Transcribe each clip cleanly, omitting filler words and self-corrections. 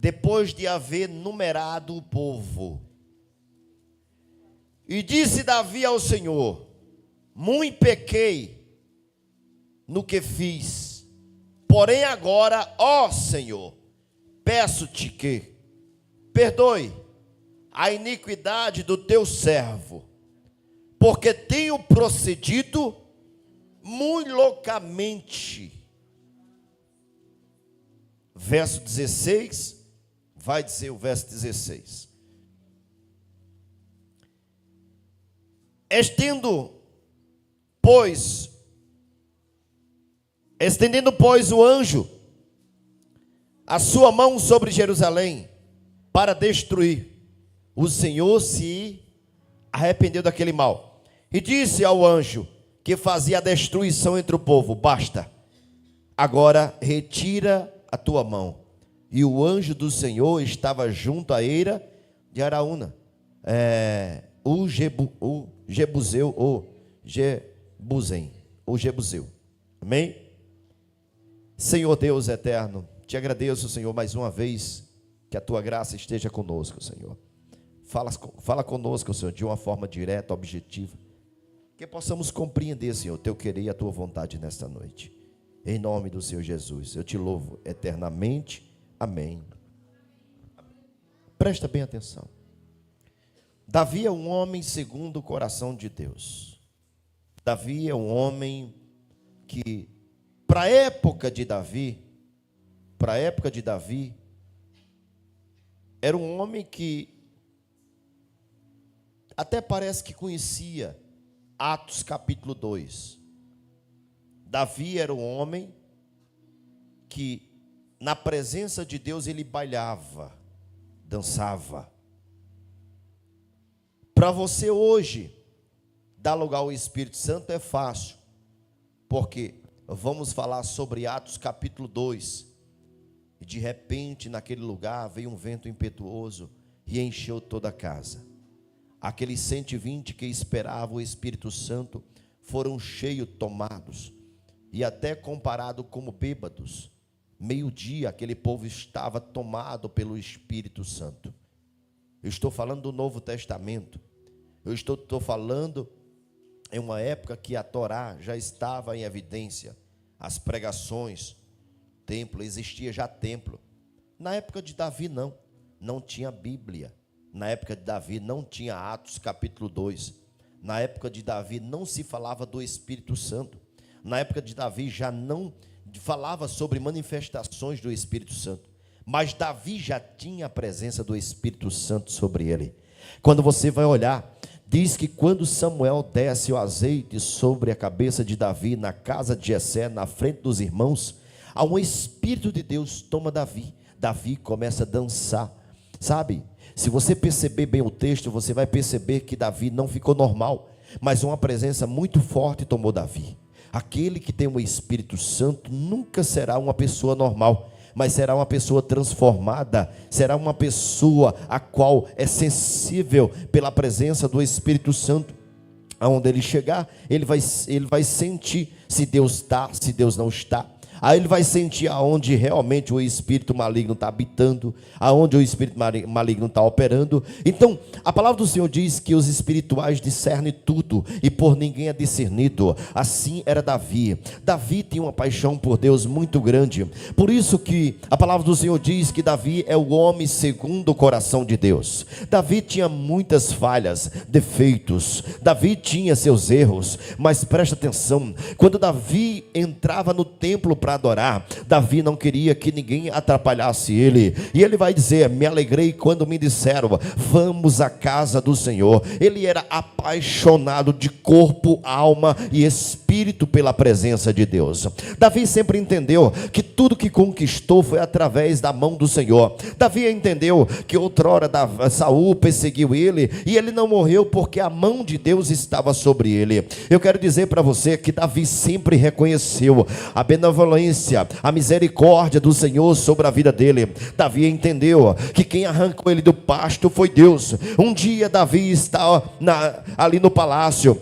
depois de haver numerado o povo. E disse Davi ao Senhor: muito pequei no que fiz, porém agora, ó Senhor, peço-te que perdoe a iniquidade do teu servo, porque tenho procedido muito loucamente. Verso 16, vai dizer o verso 16. Estendendo, pois, o anjo a sua mão sobre Jerusalém para destruir, o Senhor se arrependeu daquele mal e disse ao anjo que fazia a destruição entre o povo: basta, agora retira a tua mão. E o anjo do Senhor estava junto à eira de Araúna, o Jebuseu. Amém? Senhor Deus eterno, te agradeço, Senhor, mais uma vez, que a tua graça esteja conosco, Senhor. Fala conosco, Senhor, de uma forma direta, objetiva, que possamos compreender, Senhor, teu querer e a tua vontade nesta noite. Em nome do Senhor Jesus, eu te louvo eternamente. Amém. Presta bem atenção. Davi é um homem segundo o coração de Deus. Davi é um homem que, para a época de Davi, era um homem que até parece que conhecia Atos capítulo 2. Davi era um homem que, na presença de Deus, ele bailava, dançava. Para você hoje dar lugar ao Espírito Santo é fácil, porque vamos falar sobre Atos capítulo 2, e de repente naquele lugar veio um vento impetuoso e encheu toda a casa. Aqueles 120 que esperavam o Espírito Santo foram cheios, tomados, e até comparado como bêbados. Meio-dia aquele povo estava tomado pelo Espírito Santo. Eu estou falando do Novo Testamento. Eu estou falando em uma época que a Torá já estava em evidência. As pregações, templo, existia já templo. Na época de Davi não tinha Bíblia. Na época de Davi não tinha Atos capítulo 2. Na época de Davi não se falava do Espírito Santo. Na época de Davi já não falava sobre manifestações do Espírito Santo. Mas Davi já tinha a presença do Espírito Santo sobre ele. Quando você vai olhar, diz que quando Samuel desce o azeite sobre a cabeça de Davi, na casa de Jessé, na frente dos irmãos, há um Espírito de Deus toma Davi. Davi começa a dançar, sabe? Se você perceber bem o texto, você vai perceber que Davi não ficou normal, mas uma presença muito forte tomou Davi. Aquele que tem o Espírito Santo nunca será uma pessoa normal, mas será uma pessoa transformada, será uma pessoa a qual é sensível pela presença do Espírito Santo. Aonde ele chegar, ele vai sentir se Deus está, se Deus não está. Aí ele vai sentir aonde realmente o espírito maligno está habitando, aonde o espírito maligno está operando. Então, a palavra do Senhor diz que os espirituais discernem tudo, e por ninguém é discernido. Assim era Davi. Davi tinha uma paixão por Deus muito grande. Por isso que a palavra do Senhor diz que Davi é o homem segundo o coração de Deus. Davi tinha muitas falhas, defeitos. Davi tinha seus erros, mas presta atenção, quando Davi entrava no templo para adorar, Davi não queria que ninguém atrapalhasse ele, e ele vai dizer: me alegrei quando me disseram, vamos à casa do Senhor. Ele era apaixonado de corpo, alma e espírito pela presença de Deus. Davi sempre entendeu que tudo que conquistou foi através da mão do Senhor. Davi entendeu que outrora Saul perseguiu ele, e ele não morreu porque a mão de Deus estava sobre ele. Eu quero dizer para você que Davi sempre reconheceu a benevolência, a misericórdia do Senhor sobre a vida dele. Davi entendeu que quem arrancou ele do pasto foi Deus. Um dia Davi está ali no palácio,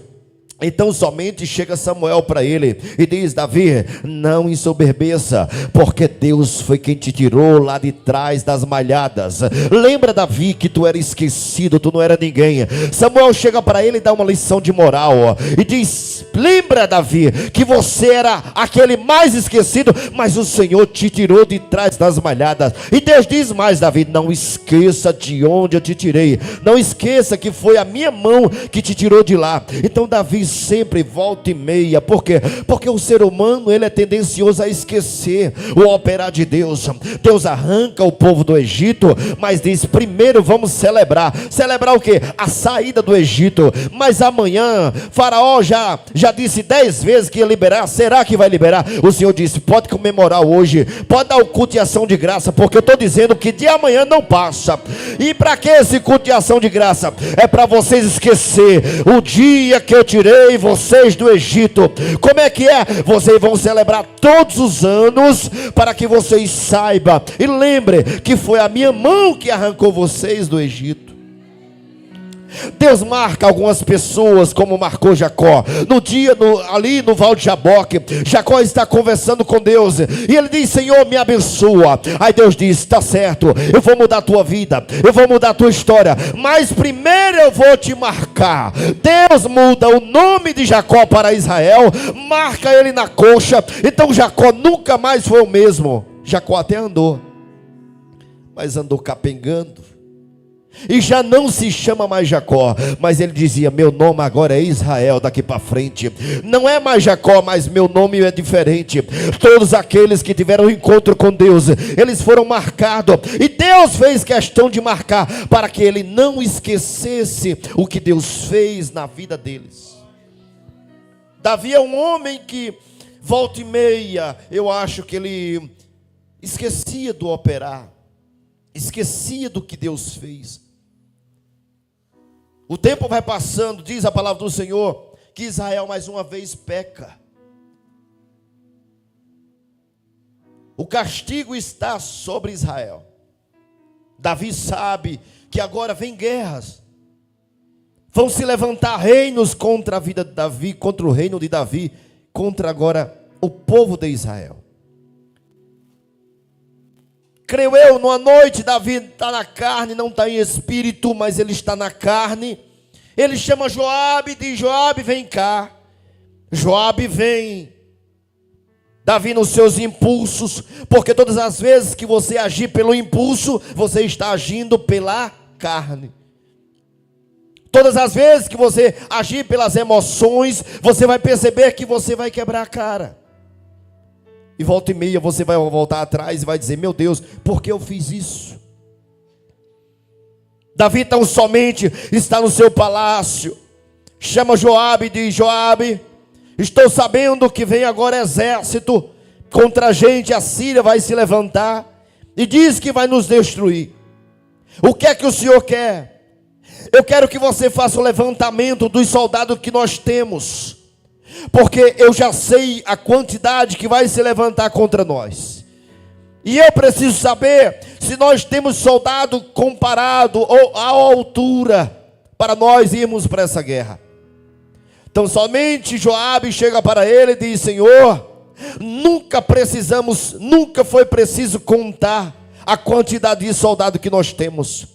Então somente chega Samuel para ele e diz: Davi, não ensoberbeça, porque Deus foi quem te tirou lá de trás das malhadas. Lembra, Davi, que tu era esquecido, tu não era ninguém. Samuel chega para ele e dá uma lição de moral, e diz: lembra, Davi, que você era aquele mais esquecido, mas o Senhor te tirou de trás das malhadas. E Deus diz mais, Davi: não esqueça de onde eu te tirei, não esqueça que foi a minha mão que te tirou de lá. Então Davi sempre volta e meia, por quê? Porque o ser humano, ele é tendencioso a esquecer o operar de Deus. Deus arranca o povo do Egito, mas diz: primeiro vamos celebrar o quê? A saída do Egito. Mas amanhã, Faraó já disse 10 vezes que ia liberar. Será que vai liberar? O Senhor disse: pode comemorar hoje, pode dar o culto de ação de graça, porque eu estou dizendo que de amanhã não passa. E para que esse culto de ação de graça? É para vocês esquecer o dia que eu tirei vocês do Egito. Como é que é? Vocês vão celebrar todos os anos, para que vocês saibam e lembrem que foi a minha mão que arrancou vocês do Egito. Deus marca algumas pessoas, como marcou Jacó. Ali no Val de Jaboque, Jacó está conversando com Deus, e ele diz: Senhor, me abençoa. Aí Deus diz: está certo, eu vou mudar a tua vida, eu vou mudar a tua história, mas primeiro eu vou te marcar. Deus muda o nome de Jacó para Israel, marca ele na coxa. Então Jacó nunca mais foi o mesmo. Jacó até andou, mas andou capengando, e já não se chama mais Jacó, mas ele dizia: meu nome agora é Israel daqui para frente. Não é mais Jacó, mas meu nome é diferente. Todos aqueles que tiveram encontro com Deus, eles foram marcados, e Deus fez questão de marcar, para que ele não esquecesse o que Deus fez na vida deles. Davi é um homem que volta e meia, eu acho que ele esquecia do operar, esquecia do que Deus fez. O tempo vai passando, diz a palavra do Senhor, que Israel mais uma vez peca. O castigo está sobre Israel. Davi sabe que agora vem guerras. Vão se levantar reinos contra a vida de Davi, contra o reino de Davi, contra agora o povo de Israel. Creio eu, numa noite, Davi está na carne, não está em espírito, mas ele está na carne. Ele chama Joabe e diz: Joabe, vem cá. Joabe vem. Davi nos seus impulsos, porque todas as vezes que você agir pelo impulso, você está agindo pela carne. Todas as vezes que você agir pelas emoções, você vai perceber que você vai quebrar a cara. E volta e meia você vai voltar atrás e vai dizer: meu Deus, por que eu fiz isso? Davi tão somente está no seu palácio, chama Joabe e diz: Joabe, estou sabendo que vem agora exército contra a gente, a Síria vai se levantar e diz que vai nos destruir. O que é que o Senhor quer? Eu quero que você faça o levantamento dos soldados que nós temos, porque eu já sei a quantidade que vai se levantar contra nós, e eu preciso saber se nós temos soldado comparado ou à altura para nós irmos para essa guerra. Então somente Joabe chega para ele e diz: Senhor, nunca foi preciso contar a quantidade de soldado que nós temos.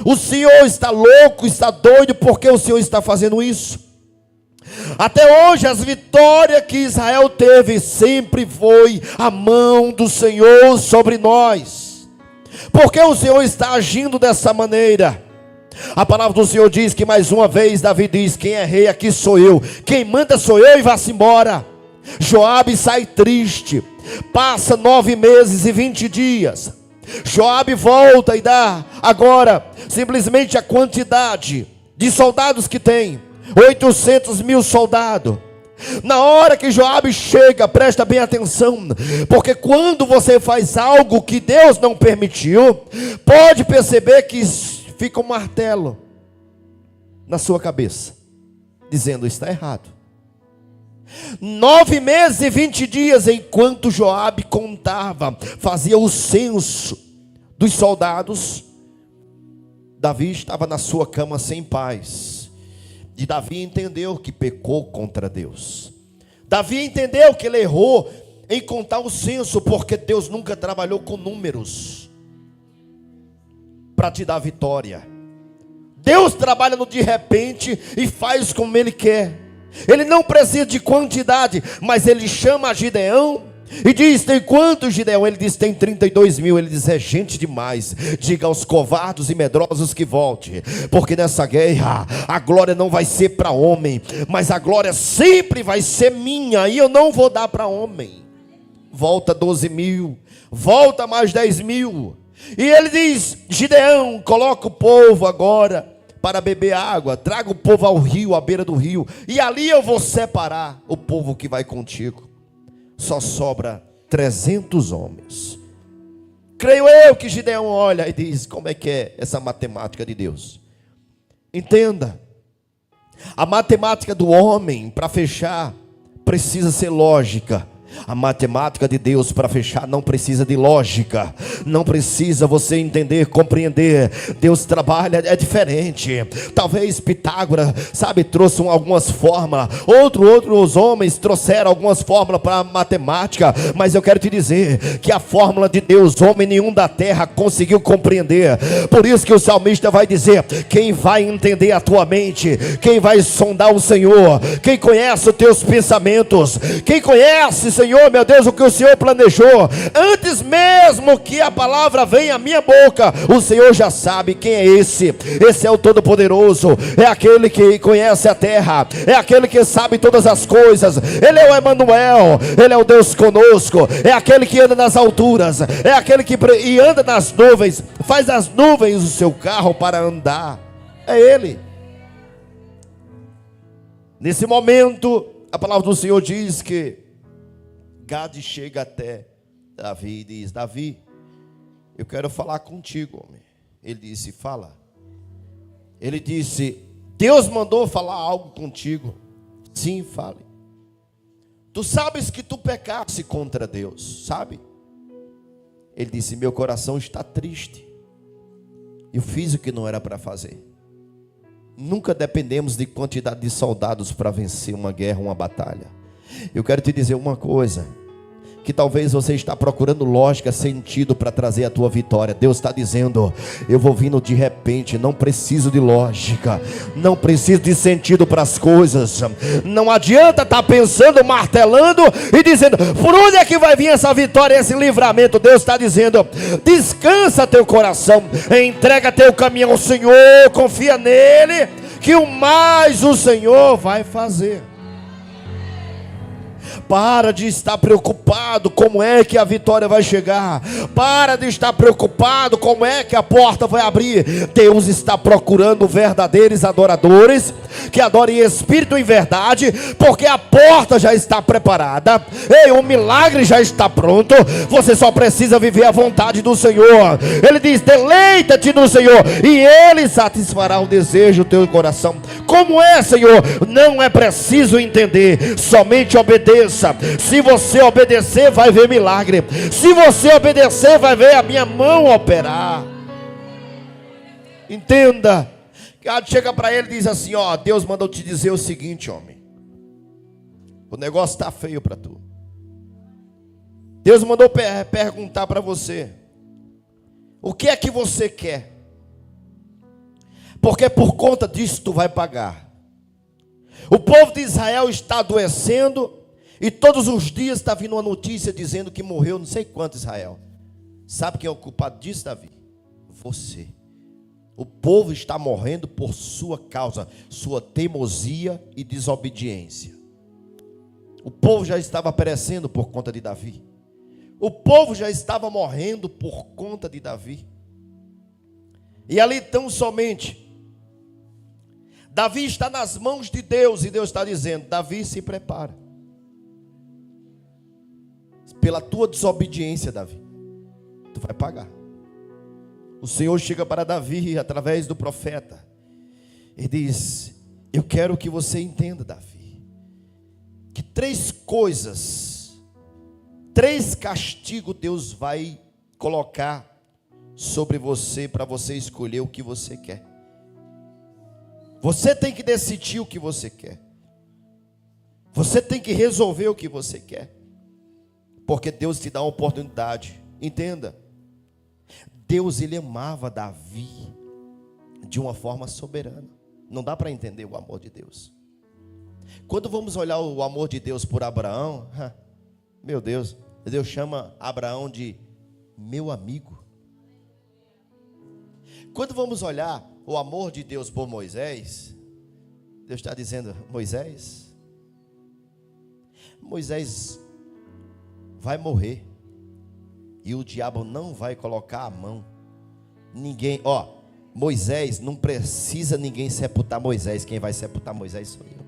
O Senhor está louco, está doido, porque o Senhor está fazendo isso? Até hoje as vitórias que Israel teve sempre foi a mão do Senhor sobre nós. Porque o Senhor está agindo dessa maneira? A palavra do Senhor diz que mais uma vez Davi diz: quem é rei aqui sou eu, quem manda sou eu, e vá-se embora. Joabe sai triste. Passa 9 meses e 20 dias. Joabe volta e dá agora simplesmente a quantidade de soldados que tem: 800.000 soldados. Na hora que Joabe chega, presta bem atenção, porque quando você faz algo que Deus não permitiu, pode perceber que fica um martelo na sua cabeça, dizendo: está errado. 9 meses e 20 dias, enquanto Joabe contava, fazia o censo dos soldados, Davi estava na sua cama sem paz. E Davi entendeu que pecou contra Deus. Davi entendeu que ele errou em contar o censo, porque Deus nunca trabalhou com números para te dar vitória. Deus trabalha no de repente e faz como Ele quer. Ele não precisa de quantidade, mas Ele chama Gideão e diz: tem quantos, Gideão? Ele diz: tem 32 mil. Ele diz: é gente demais. Diga aos covardes e medrosos que volte, porque nessa guerra a glória não vai ser para homem, mas a glória sempre vai ser minha, e eu não vou dar para homem. Volta 12 mil, volta mais 10 mil. E ele diz: Gideão, coloca o povo agora para beber água, traga o povo ao rio, à beira do rio, e ali eu vou separar o povo que vai contigo. Só sobra 300 homens. Creio eu que Gideão olha e diz: como é que é essa matemática de Deus? Entenda, a matemática do homem para fechar precisa ser lógica. A matemática de Deus para fechar não precisa de lógica, não precisa você entender, compreender. Deus trabalha, é diferente. Talvez Pitágoras, trouxe algumas fórmulas, outros homens trouxeram algumas fórmulas para a matemática, mas eu quero te dizer que a fórmula de Deus, homem nenhum da terra conseguiu compreender. Por isso que o salmista vai dizer: quem vai entender a tua mente, quem vai sondar o Senhor, quem conhece os teus pensamentos, quem conhece, Senhor, meu Deus, o que o Senhor planejou, antes mesmo que a palavra venha à minha boca, o Senhor já sabe quem é esse. Esse é o Todo-Poderoso, é aquele que conhece a terra, é aquele que sabe todas as coisas. Ele é o Emanuel, Ele é o Deus conosco, é aquele que anda nas alturas, é aquele que anda nas nuvens, faz das nuvens o seu carro para andar. É Ele. Nesse momento, a palavra do Senhor diz que Gade chega até Davi e diz: Davi, eu quero falar contigo, homem. Ele disse: fala. Ele disse: Deus mandou falar algo contigo. Sim, fale. Tu sabes que tu pecaste contra Deus, sabe? Ele disse: meu coração está triste. Eu fiz o que não era para fazer. Nunca dependemos de quantidade de soldados para vencer uma guerra, uma batalha. Eu quero te dizer uma coisa, que talvez você está procurando lógica, sentido para trazer a tua vitória. Deus está dizendo: eu vou vindo de repente, não preciso de lógica, não preciso de sentido para as coisas. Não adianta estar pensando, martelando e dizendo: por onde é que vai vir essa vitória, esse livramento? Deus está dizendo: descansa teu coração, entrega teu caminho ao Senhor, confia nele, que o mais o Senhor vai fazer. Para de estar preocupado como é que a vitória vai chegar. Para de estar preocupado como é que a porta vai abrir. Deus está procurando verdadeiros adoradores que adorem em espírito e em verdade, porque a porta já está preparada. Ei, o milagre já está pronto. Você só precisa viver a vontade do Senhor. Ele diz: deleita-te no Senhor e Ele satisfará o desejo do teu coração. Como é, Senhor? Não é preciso entender, somente obedeça. Se você obedecer, vai ver milagre. Se você obedecer, vai ver a minha mão operar. Entenda. Gade chega para ele e diz assim: ó, Deus mandou te dizer o seguinte, homem, o negócio está feio para tu. Deus mandou perguntar para você: o que é que você quer? Porque por conta disso tu vai pagar. O povo de Israel está adoecendo, e todos os dias está vindo uma notícia dizendo que morreu não sei quanto Israel. Sabe quem é o culpado disso, Davi? Você. O povo está morrendo por sua causa, sua teimosia e desobediência. O povo já estava perecendo por conta de Davi. O povo já estava morrendo por conta de Davi. E ali tão somente, Davi está nas mãos de Deus, e Deus está dizendo: Davi, se prepara. Pela tua desobediência, Davi, tu vai pagar. O Senhor chega para Davi através do profeta e diz: eu quero que você entenda, Davi, que 3 coisas, 3 castigos Deus vai colocar sobre você, para você escolher o que você quer. Você tem que decidir o que você quer. Você tem que resolver o que você quer. Porque Deus te dá uma oportunidade. Entenda. Deus, ele amava Davi de uma forma soberana. Não dá para entender o amor de Deus. Quando vamos olhar o amor de Deus por Abraão, meu Deus, Deus chama Abraão de meu amigo. Quando vamos olhar o amor de Deus por Moisés, Deus está dizendo: Moisés vai morrer e o diabo não vai colocar a mão. Ninguém, Moisés, não precisa ninguém sepultar Moisés. Quem vai sepultar Moisés sou eu.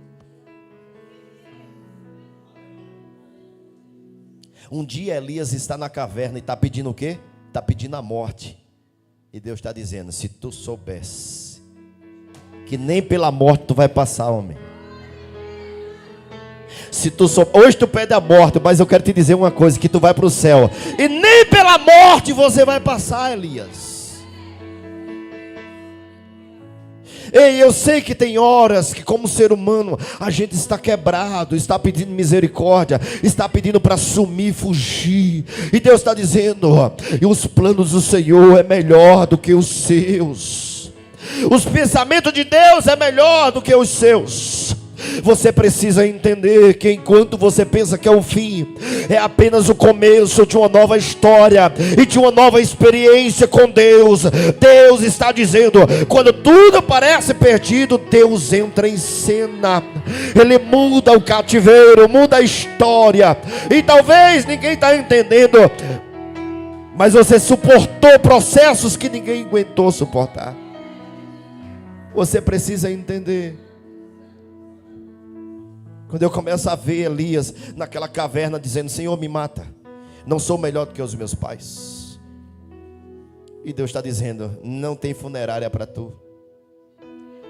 Um dia Elias está na caverna e está pedindo o quê? Está pedindo a morte. E Deus está dizendo: se tu soubesse que nem pela morte tu vai passar, homem. Hoje tu pede a morte, mas eu quero te dizer uma coisa, que tu vai para o céu. E nem pela morte você vai passar, Elias. Ei, eu sei que tem horas que como ser humano a gente está quebrado, está pedindo misericórdia, está pedindo para sumir, fugir. E Deus está dizendo: e os planos do Senhor é melhor do que os seus. Os pensamentos de Deus é melhor do que os seus. Você precisa entender que enquanto você pensa que é o fim, é apenas o começo de uma nova história e de uma nova experiência com Deus. Deus está dizendo: quando tudo parece perdido, Deus entra em cena. Ele muda o cativeiro, muda a história. E talvez ninguém está entendendo, mas você suportou processos que ninguém aguentou suportar. Você precisa entender. Quando eu começo a ver Elias naquela caverna dizendo: Senhor, me mata, não sou melhor do que os meus pais. E Deus está dizendo: não tem funerária para tu.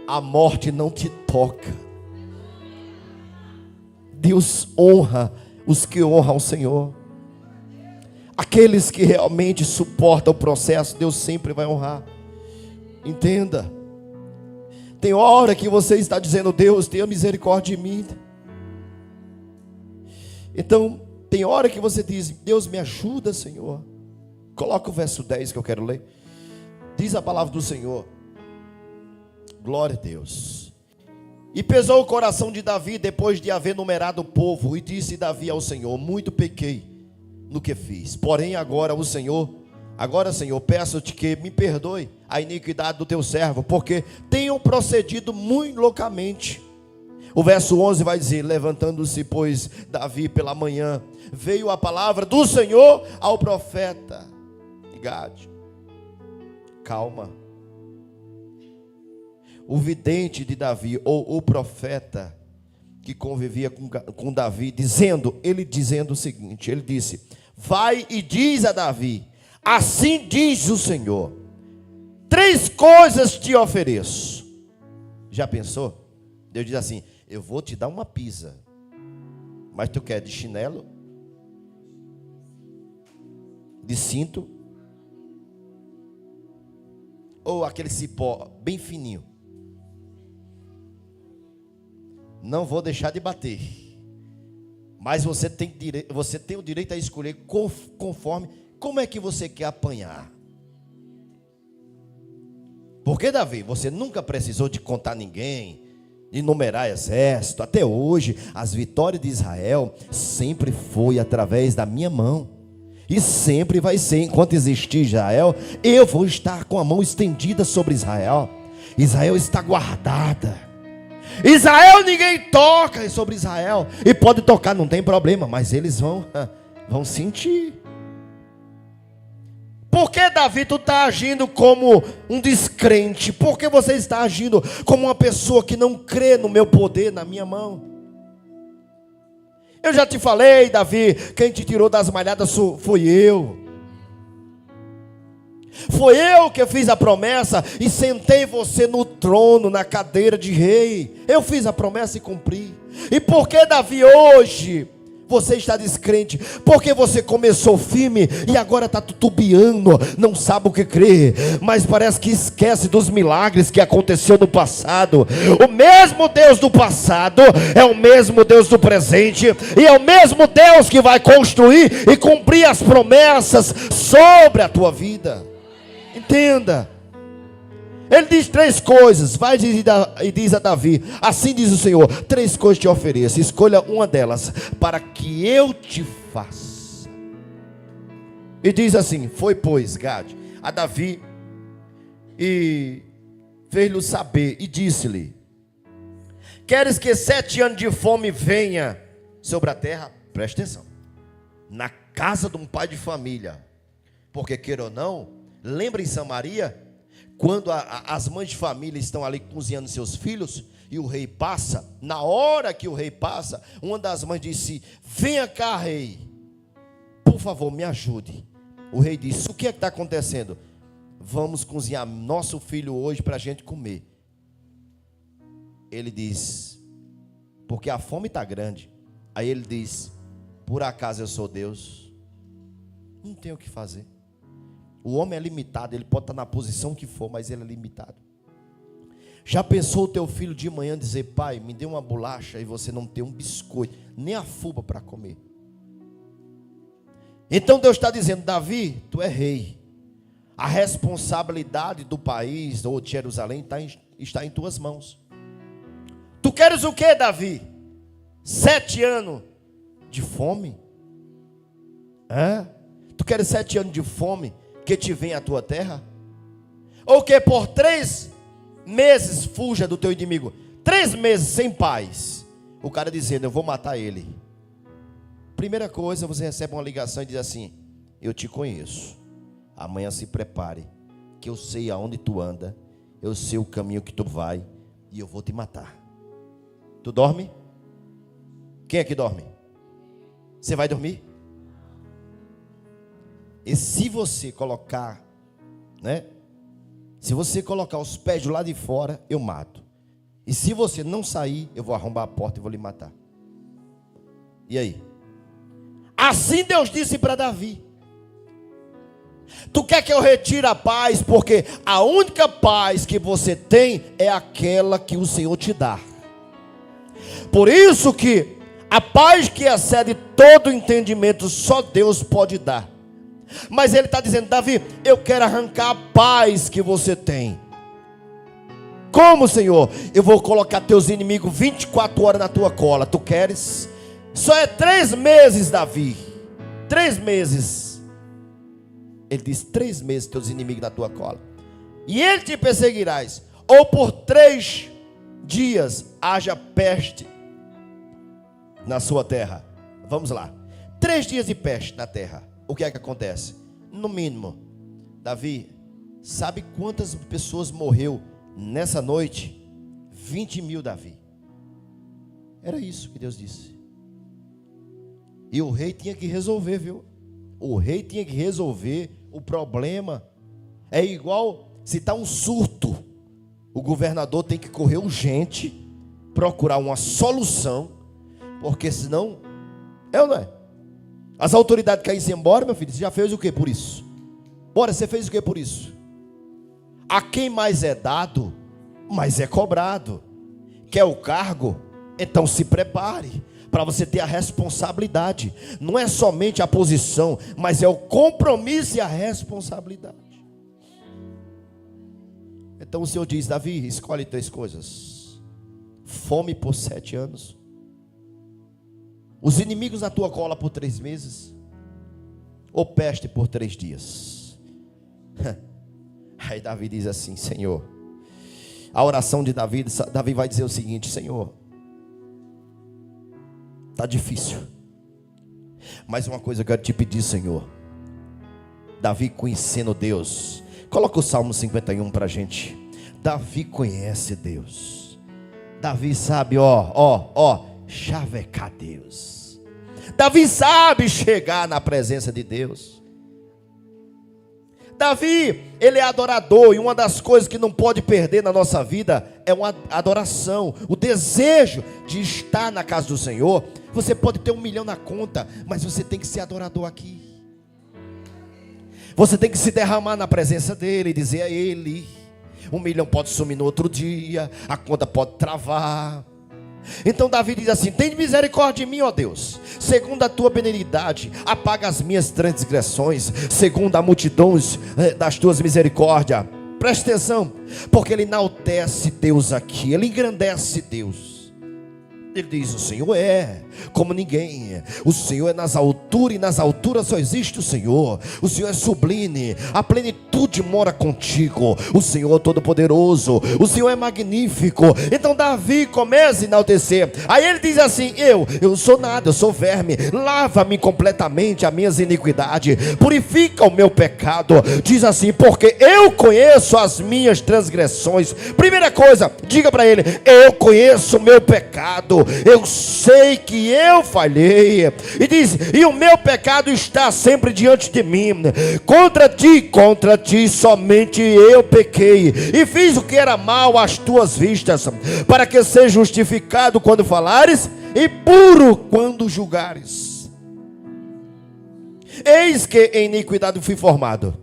A morte não te toca. Deus honra os que honram o Senhor. Aqueles que realmente suportam o processo, Deus sempre vai honrar. Entenda. Tem hora que você está dizendo: Deus, tenha misericórdia de mim. Então, tem hora que você diz: Deus, me ajuda, Senhor. Coloca o verso 10 que eu quero ler. Diz a palavra do Senhor: glória a Deus. E pesou o coração de Davi depois de haver numerado o povo. E disse Davi ao Senhor: muito pequei no que fiz. Porém agora, Senhor, peço-te que me perdoe a iniquidade do teu servo, porque tenho procedido muito loucamente. O verso 11 vai dizer: levantando-se, pois, Davi pela manhã, veio a palavra do Senhor ao profeta Gade. Calma. O vidente de Davi, ou o profeta que convivia com Davi, ele dizendo o seguinte, ele disse: vai e diz a Davi: assim diz o Senhor, 3 coisas te ofereço. Já pensou? Deus diz assim: eu vou te dar uma pizza, mas tu quer de chinelo, de cinto, ou aquele cipó bem fininho? Não vou deixar de bater, mas você tem o direito a escolher conforme como é que você quer apanhar. Porque, Davi, você nunca precisou de contar ninguém, de numerar exército. Até hoje, as vitórias de Israel sempre foi através da minha mão. E sempre vai ser. Enquanto existir Israel, eu vou estar com a mão estendida sobre Israel. Israel está guardada. Israel, ninguém toca sobre Israel. E pode tocar, não tem problema, mas eles vão sentir. Por que, Davi, tu está agindo como um descrente? Por que você está agindo como uma pessoa que não crê no meu poder, na minha mão? Eu já te falei, Davi, quem te tirou das malhadas fui eu. Foi eu que fiz a promessa e sentei você no trono, na cadeira de rei. Eu fiz a promessa e cumpri. E por que, Davi, hoje Você está descrente porque você começou firme e agora está titubeando, não sabe o que crer, mas parece que esquece dos milagres que aconteceu no passado. O mesmo Deus do passado é o mesmo Deus do presente, e é o mesmo Deus que vai construir e cumprir as promessas sobre a tua vida. Entenda. Ele diz 3 coisas, vai e diz a Davi: assim diz o Senhor, 3 coisas te ofereço, escolha uma delas, para que eu te faça. E diz assim: foi pois Gade a Davi, e fez-lhe saber, e disse-lhe: queres que 7 anos de fome venha sobre a terra? Presta atenção, na casa de um pai de família, porque queira ou não, lembra em Samaria, quando as mães de família estão ali cozinhando seus filhos, e o rei passa, na hora que o rei passa, uma das mães disse: venha cá, rei, por favor, me ajude. O rei disse: o que é que está acontecendo? Vamos cozinhar nosso filho hoje para a gente comer. Ele diz: porque a fome está grande. Aí ele diz: por acaso eu sou Deus? Não tenho o que fazer. O homem é limitado, ele pode estar na posição que for, mas ele é limitado. Já pensou o teu filho de manhã dizer: pai, me dê uma bolacha, e você não ter um biscoito, nem a fuba para comer? Então Deus está dizendo: Davi, tu é rei, a responsabilidade do país ou de Jerusalém está em tuas mãos. Tu queres o que, Davi? 7 anos de fome? Tu queres 7 anos de fome que te venha à tua terra? Ou que por 3 meses fuja do teu inimigo? 3 meses sem paz. O cara dizendo: eu vou matar ele. Primeira coisa, você recebe uma ligação e diz assim: eu te conheço, amanhã se prepare, que eu sei aonde tu anda, eu sei o caminho que tu vai, e eu vou te matar. Tu dorme? Quem é que dorme? Você vai dormir? E se você colocar, se você colocar os pés do lado de fora, eu mato. E se você não sair, eu vou arrombar a porta e vou lhe matar. E aí? Assim Deus disse para Davi: tu quer que eu retire a paz? Porque a única paz que você tem é aquela que o Senhor te dá. Por isso que a paz que excede todo entendimento, só Deus pode dar. Mas ele está dizendo: Davi, eu quero arrancar a paz que você tem. Como, Senhor? Eu vou colocar teus inimigos 24 horas na tua cola. Tu queres? Só é 3 meses, Davi. 3 meses. Ele diz: 3 meses teus inimigos na tua cola. E ele te perseguirás. Ou por 3 dias haja peste na sua terra. Vamos lá. 3 dias de peste na terra. O que é que acontece? No mínimo, Davi, sabe quantas pessoas morreu nessa noite? 20 mil, Davi. Era isso que Deus disse. E o rei tinha que resolver, viu? O rei tinha que resolver o problema. É igual se está um surto, o governador tem que correr urgente, procurar uma solução, porque senão, ou não é? As autoridades caem-se embora, meu filho. Você já fez o que por isso? Bora, você fez o que por isso? A quem mais é dado, mais é cobrado. Quer o cargo? Então se prepare para você ter a responsabilidade. Não é somente a posição, mas é o compromisso e a responsabilidade. Então o Senhor diz: Davi, escolhe 3 coisas: fome por 7 anos, os inimigos na tua cola por 3 meses, ou peste por 3 dias. Aí Davi diz assim: Senhor, a oração de Davi vai dizer o seguinte: Senhor, está difícil, mas uma coisa eu quero te pedir, Senhor. Davi conhecendo Deus, coloca o Salmo 51 para a gente. Davi conhece Deus. Davi sabe, chavecar Deus. Davi sabe chegar na presença de Deus. Davi, ele é adorador, e uma das coisas que não pode perder na nossa vida é uma adoração, o desejo de estar na casa do Senhor, Você pode ter 1 milhão na conta, mas você tem que ser adorador aqui. Você tem que se derramar na presença dele e dizer a ele. 1 milhão pode sumir no outro dia, a conta pode travar. Então Davi diz assim: tem misericórdia de mim, ó Deus, segundo a tua benignidade, apaga as minhas transgressões, segundo a multidão das tuas misericórdias. Presta atenção, porque ele enaltece Deus aqui, ele engrandece Deus. Ele diz: o Senhor é como ninguém, o Senhor é nas alturas, e nas alturas só existe o Senhor é sublime, a plenitude mora contigo, o Senhor todo-poderoso, o Senhor é magnífico. Então Davi começa a enaltecer, aí ele diz assim: eu sou nada, eu sou verme, lava-me completamente as minhas iniquidades, purifica o meu pecado. Diz assim: porque eu conheço as minhas transgressões. Primeira coisa, diga para ele: eu conheço o meu pecado, eu sei que eu falhei. E diz: e o meu pecado está sempre diante de mim. Contra ti somente eu pequei, e fiz o que era mal às tuas vistas, para que seja justificado quando falares, e puro quando julgares. Eis que em iniquidade fui formado,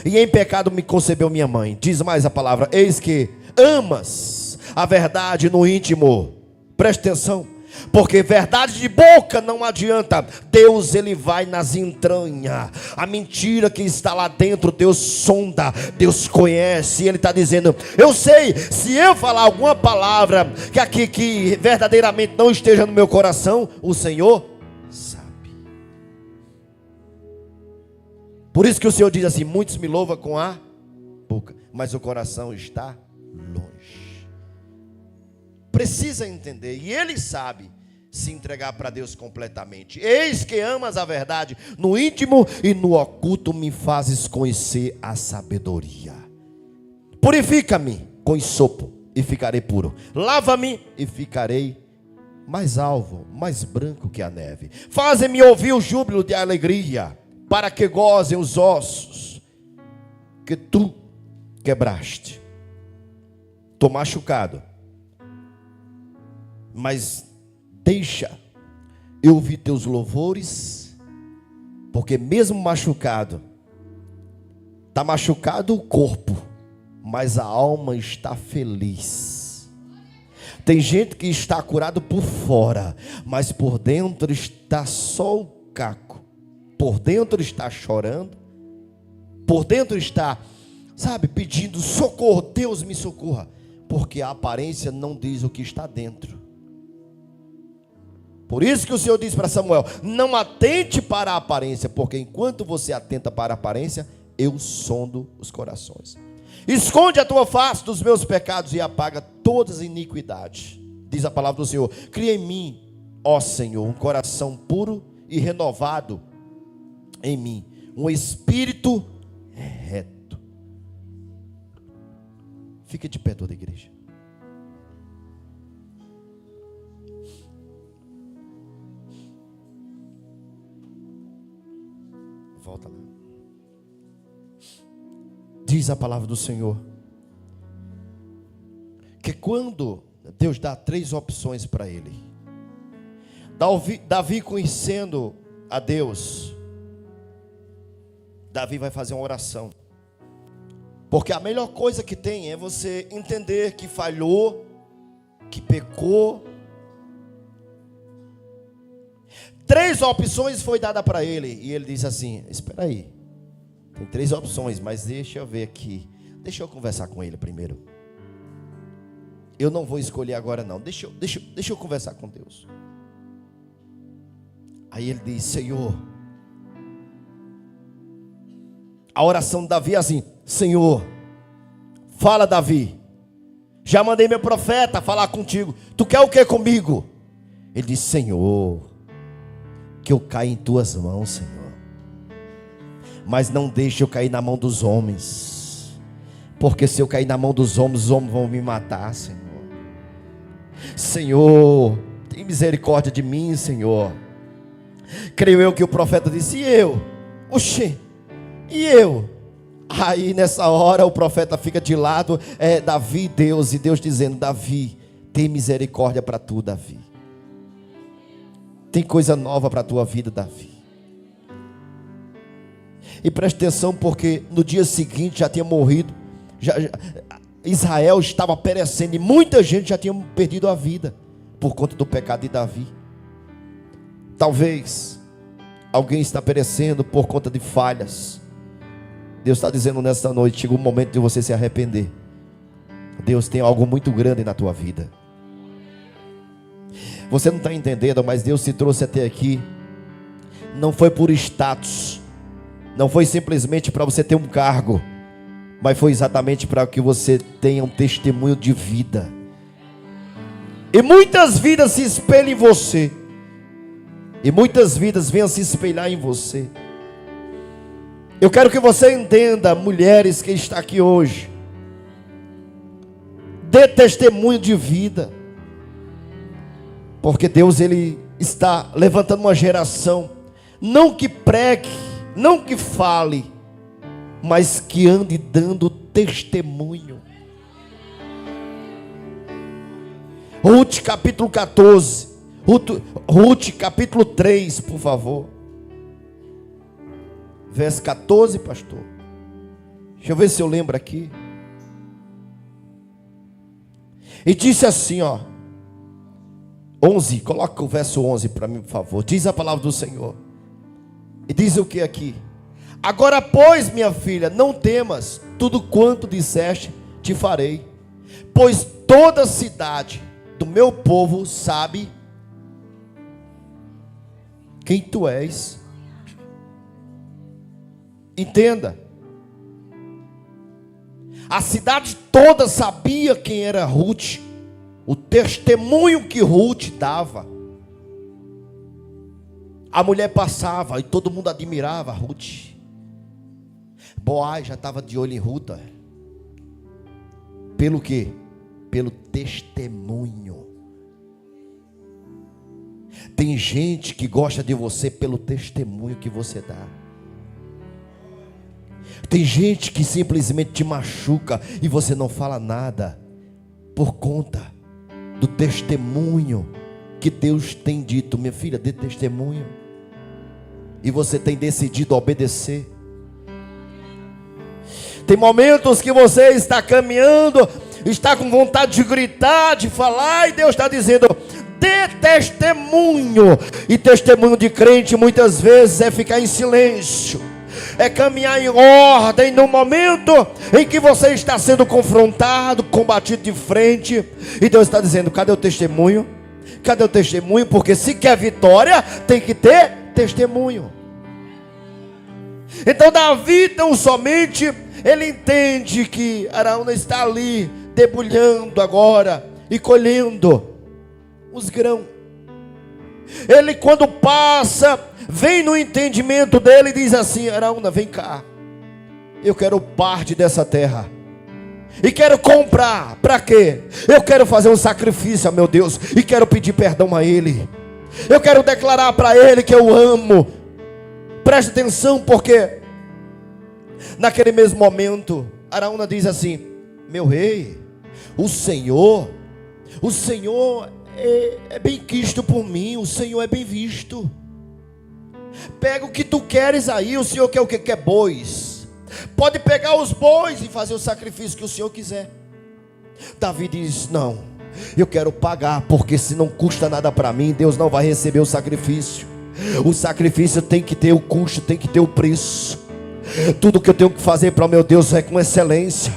e em pecado me concebeu minha mãe. Diz mais a palavra: eis que amas a verdade no íntimo. Presta atenção, porque verdade de boca não adianta. Deus, ele vai nas entranhas. A mentira que está lá dentro, Deus sonda, Deus conhece. E ele está dizendo: eu sei, se eu falar alguma palavra que verdadeiramente não esteja no meu coração, o Senhor sabe. Por isso que o Senhor diz assim: muitos me louvam com a boca, mas o coração está longe. Precisa entender, e ele sabe se entregar para Deus completamente. Eis que amas a verdade no íntimo, e no oculto me fazes conhecer a sabedoria. Purifica-me com hisopo e ficarei puro, lava-me e ficarei mais alvo, mais branco que a neve. Faze-me ouvir o júbilo de alegria, para que gozem os ossos que tu quebraste. Estou machucado, mas deixa eu ouvir teus louvores, porque mesmo machucado, está machucado o corpo, mas a alma está feliz. Tem gente que está curado por fora, mas por dentro está só o caco. Por dentro está chorando, por dentro está, pedindo socorro. Deus me socorra, porque a aparência não diz o que está dentro. Por isso que o Senhor diz para Samuel: não atente para a aparência, porque enquanto você atenta para a aparência, eu sondo os corações. Esconde a tua face dos meus pecados e apaga todas as iniquidades. Diz a palavra do Senhor: cria em mim, ó Senhor, um coração puro e renovado em mim, um espírito reto. Fica de pé toda a igreja. Volta lá. Diz a palavra do Senhor que quando Deus dá 3 opções para ele, Davi conhecendo a Deus, Davi vai fazer uma oração, porque a melhor coisa que tem é você entender que falhou, que pecou. 3 opções foi dada para ele, e ele disse assim: espera aí, tem 3 opções, mas deixa eu ver aqui, deixa eu conversar com ele primeiro. Eu não vou escolher agora não, deixa eu conversar com Deus. Aí ele diz: Senhor, a oração de Davi é assim: Senhor, fala Davi, já mandei meu profeta falar contigo, tu quer o que comigo? Ele diz: Senhor, que eu caia em tuas mãos, Senhor, mas não deixe eu cair na mão dos homens, porque se eu cair na mão dos homens, os homens vão me matar, Senhor. Senhor, tem misericórdia de mim, Senhor. Creio eu que o profeta disse: e eu? Oxê, e eu? Aí nessa hora o profeta fica de lado, Davi e Deus dizendo: Davi, tem misericórdia para tu, Davi. Tem coisa nova para a tua vida, Davi. E preste atenção, porque no dia seguinte já tinha morrido, Israel estava perecendo, e muita gente já tinha perdido a vida por conta do pecado de Davi. Talvez alguém está perecendo por conta de falhas. Deus está dizendo nesta noite: chegou o momento de você se arrepender. Deus tem algo muito grande na tua vida. Você não está entendendo, mas Deus te trouxe até aqui. Não foi por status, não foi simplesmente para você ter um cargo, mas foi exatamente para que você tenha um testemunho de vida. E muitas vidas se espelhem em você, e muitas vidas venham se espelhar em você. Eu quero que você entenda, mulheres que está aqui hoje, dê testemunho de vida, porque Deus, Ele está levantando uma geração, não que pregue, não que fale, mas que ande dando testemunho. Ruth capítulo 14, Ruth capítulo 3, por favor, verso 14, pastor. Deixa eu ver se eu lembro aqui. E disse assim, 11, coloca o verso 11 para mim, por favor. Diz a palavra do Senhor. E diz o que aqui? Agora, pois, minha filha, não temas, tudo quanto disseste te farei, pois toda a cidade do meu povo sabe quem tu és. Entenda, a cidade toda sabia quem era Ruth, o testemunho que Ruth dava. A mulher passava e todo mundo admirava Ruth. Boaz já estava de olho em Ruth. Pelo quê? Pelo testemunho. Tem gente que gosta de você pelo testemunho que você dá. Tem gente que simplesmente te machuca e você não fala nada, por conta do testemunho que Deus tem dito. Minha filha, dê testemunho. E você tem decidido obedecer. Tem momentos que você está caminhando, está com vontade de gritar, de falar, e Deus está dizendo: dê testemunho. E testemunho de crente muitas vezes é ficar em silêncio, é caminhar em ordem no momento em que você está sendo confrontado, combatido de frente. E Deus está dizendo: cadê o testemunho? Cadê o testemunho? Porque se quer vitória, tem que ter testemunho. Então Davi, tão somente, ele entende que Araúna está ali, debulhando agora e colhendo os grãos. Ele, quando passa, vem no entendimento dele e diz assim: Araúna, vem cá, eu quero parte dessa terra, e quero comprar. Para quê? Eu quero fazer um sacrifício a meu Deus, e quero pedir perdão a Ele. Eu quero declarar para Ele que eu amo. Preste atenção, porque naquele mesmo momento, Araúna diz assim: meu rei, o Senhor é bem quisto por mim, o Senhor é bem visto. Pega o que tu queres aí, o Senhor quer o que? Quer bois. Pode pegar os bois e fazer o sacrifício que o Senhor quiser. Davi diz: não, eu quero pagar, porque se não custa nada para mim, Deus não vai receber o sacrifício. O sacrifício tem que ter o custo, tem que ter o preço. Tudo que eu tenho que fazer para o meu Deus é com excelência.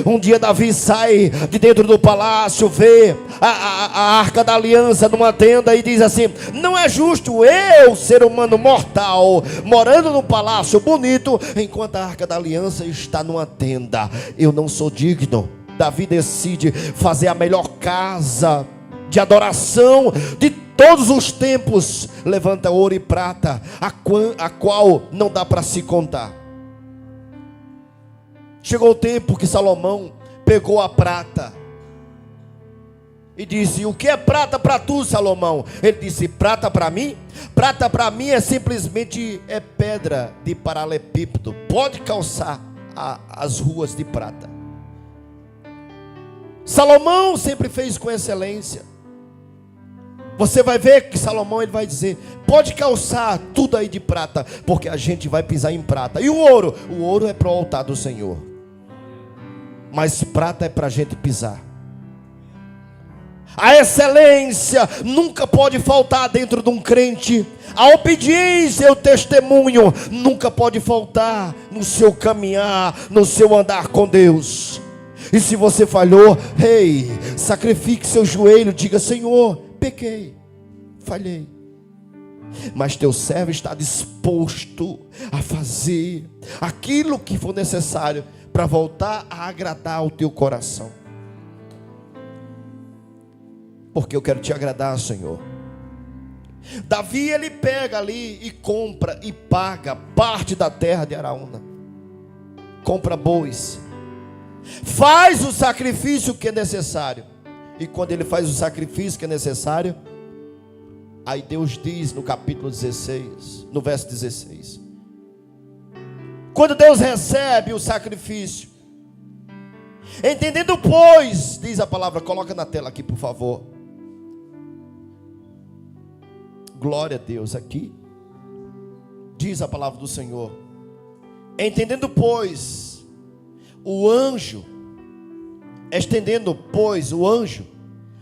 Um dia Davi sai de dentro do palácio, vê a arca da aliança numa tenda e diz assim: não é justo eu, ser humano mortal, morando num palácio bonito, enquanto a arca da aliança está numa tenda. Eu não sou digno. Davi decide fazer a melhor casa de adoração de todos os tempos. Levanta ouro e prata, a qual não dá para se contar. Chegou o tempo que Salomão pegou a prata e disse: o que é prata para tu, Salomão? Ele disse: prata para mim? Prata para mim é simplesmente pedra de paralelepípedo. Pode calçar as ruas de prata. Salomão sempre fez com excelência. Você vai ver que Salomão ele vai dizer: pode calçar tudo aí de prata, porque a gente vai pisar em prata. E o ouro? O ouro é para o altar do Senhor, mas prata é para a gente pisar. A excelência nunca pode faltar dentro de um crente. A obediência e o testemunho nunca pode faltar no seu caminhar, no seu andar com Deus. E se você falhou, sacrifique seu joelho, diga: Senhor, pequei, falhei, mas teu servo está disposto a fazer aquilo que for necessário para voltar a agradar o teu coração. Porque eu quero te agradar, Senhor. Davi ele pega ali e compra e paga parte da terra de Araúna, compra bois, faz o sacrifício que é necessário. E quando ele faz o sacrifício que é necessário, aí Deus diz no capítulo 16, no verso 16, quando Deus recebe o sacrifício, entendendo pois, diz a palavra, coloca na tela aqui por favor. Glória a Deus, aqui diz a palavra do Senhor: entendendo pois o anjo, estendendo pois o anjo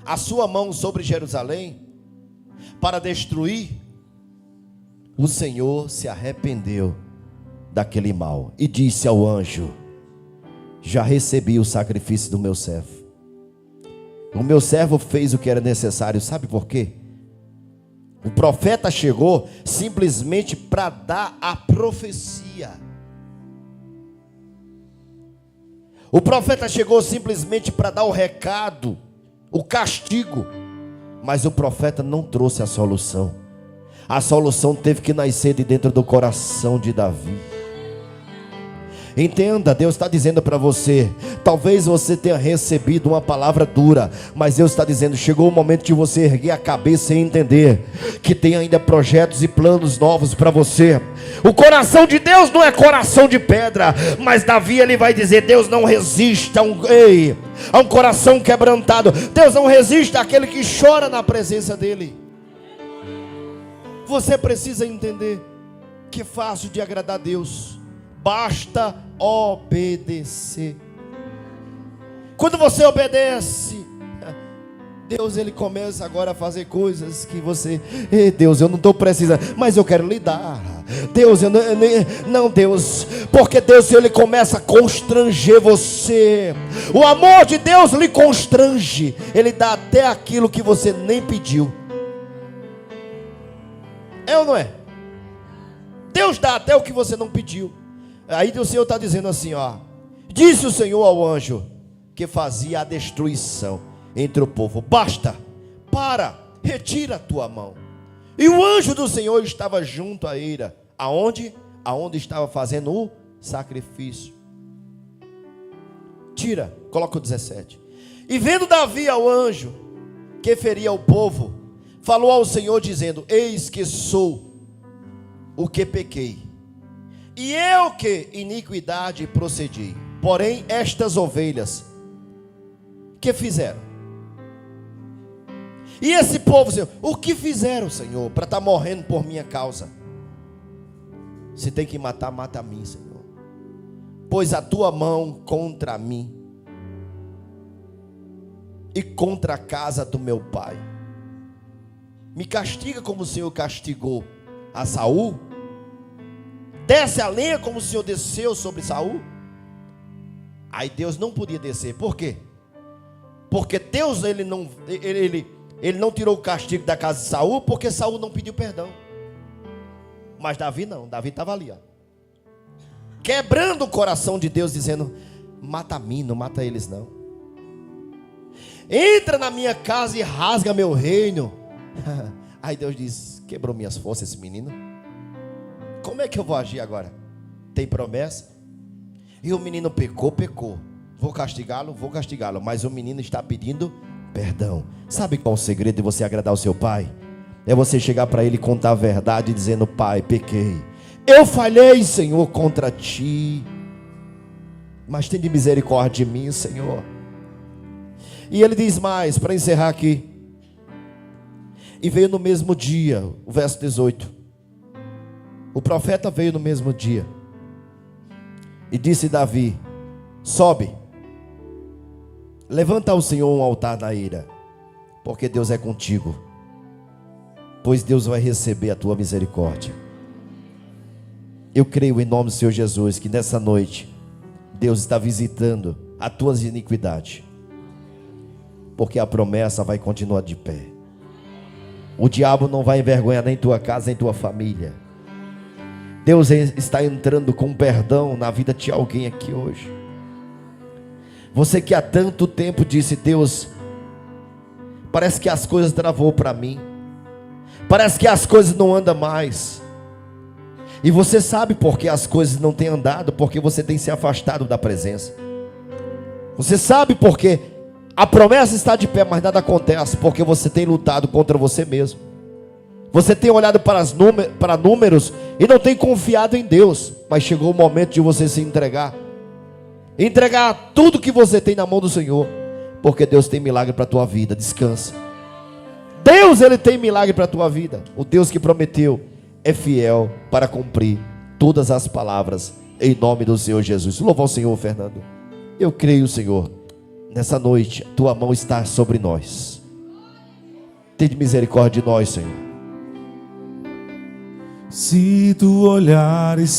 a sua mão sobre Jerusalém para destruir, o Senhor se arrependeu daquele mal e disse ao anjo: já recebi o sacrifício do meu servo. O meu servo fez o que era necessário. Sabe por quê? O profeta chegou simplesmente para dar a profecia. O profeta chegou simplesmente para dar o recado, o castigo. Mas o profeta não trouxe a solução. A solução teve que nascer de dentro do coração de Davi. Entenda, Deus está dizendo para você, talvez você tenha recebido uma palavra dura, mas Deus está dizendo, chegou o momento de você erguer a cabeça e entender que tem ainda projetos e planos novos para você. O coração de Deus não é coração de pedra, mas Davi ele vai dizer: Deus não resiste a um coração quebrantado. Deus não resiste àquele que chora na presença dele. Você precisa entender que é fácil de agradar a Deus. Basta obedecer. Quando você obedece, Deus ele começa agora a fazer coisas que você: Deus, eu não estou precisando, mas eu quero lhe dar. Deus, não, Deus, porque Deus ele começa a constranger você. O amor de Deus lhe constrange. Ele dá até aquilo que você nem pediu. É ou não é? Deus dá até o que você não pediu. Aí o Senhor está dizendo assim, ó: disse o Senhor ao anjo que fazia a destruição entre o povo: basta, retira a tua mão. E o anjo do Senhor estava junto à eira, aonde estava fazendo o sacrifício. Tira, coloca o 17. E vendo Davi ao anjo que feria o povo, falou ao Senhor dizendo: eis que sou o que pequei, e eu que iniquidade procedi. Porém estas ovelhas, que fizeram? E esse povo, Senhor, o que fizeram, Senhor, para estar morrendo por minha causa? Se tem que matar, mata a mim, Senhor, pois a tua mão contra mim e contra a casa do meu pai. Me castiga como o Senhor castigou a Saul. Desce a lenha como o Senhor desceu sobre Saul. Aí Deus não podia descer. Por quê? Porque Deus ele não tirou o castigo da casa de Saul, porque Saul não pediu perdão. Mas Davi não. Davi estava ali, ó, quebrando o coração de Deus, dizendo: mata a mim, não mata eles não. Entra na minha casa e rasga meu reino. Aí Deus diz: quebrou minhas forças esse menino. Como é que eu vou agir agora? Tem promessa? E o menino pecou. Vou castigá-lo, mas o menino está pedindo perdão. Sabe qual é o segredo de você agradar o seu pai? É você chegar para ele e contar a verdade, dizendo: pai, pequei, eu falhei, Senhor, contra ti, mas tem de misericórdia de mim, Senhor. E ele diz mais, para encerrar aqui: E veio no mesmo dia, o verso 18. O profeta veio no mesmo dia. E disse Davi: sobe, levanta ao Senhor um altar na ira, porque Deus é contigo, pois Deus vai receber a tua misericórdia. Eu creio em nome do Senhor Jesus que nessa noite Deus está visitando as tuas iniquidades, porque a promessa vai continuar de pé. O diabo não vai envergonhar nem tua casa, nem tua família. Deus está entrando com perdão na vida de alguém aqui hoje. Você que há tanto tempo disse: Deus, parece que as coisas travou para mim, parece que as coisas não andam mais. E você sabe por que as coisas não têm andado? Porque você tem se afastado da presença. Você sabe porque a promessa está de pé, mas nada acontece, porque você tem lutado contra você mesmo. Você tem olhado para números e não tem confiado em Deus. Mas chegou o momento de você se entregar. Entregar tudo que você tem na mão do Senhor, porque Deus tem milagre para a tua vida. Descansa. Deus, Ele tem milagre para a tua vida. O Deus que prometeu é fiel para cumprir todas as palavras, em nome do Senhor Jesus. Louva ao Senhor, Fernando. Eu creio, Senhor, nessa noite tua mão está sobre nós. Tenha misericórdia de nós, Senhor. Se tu olhares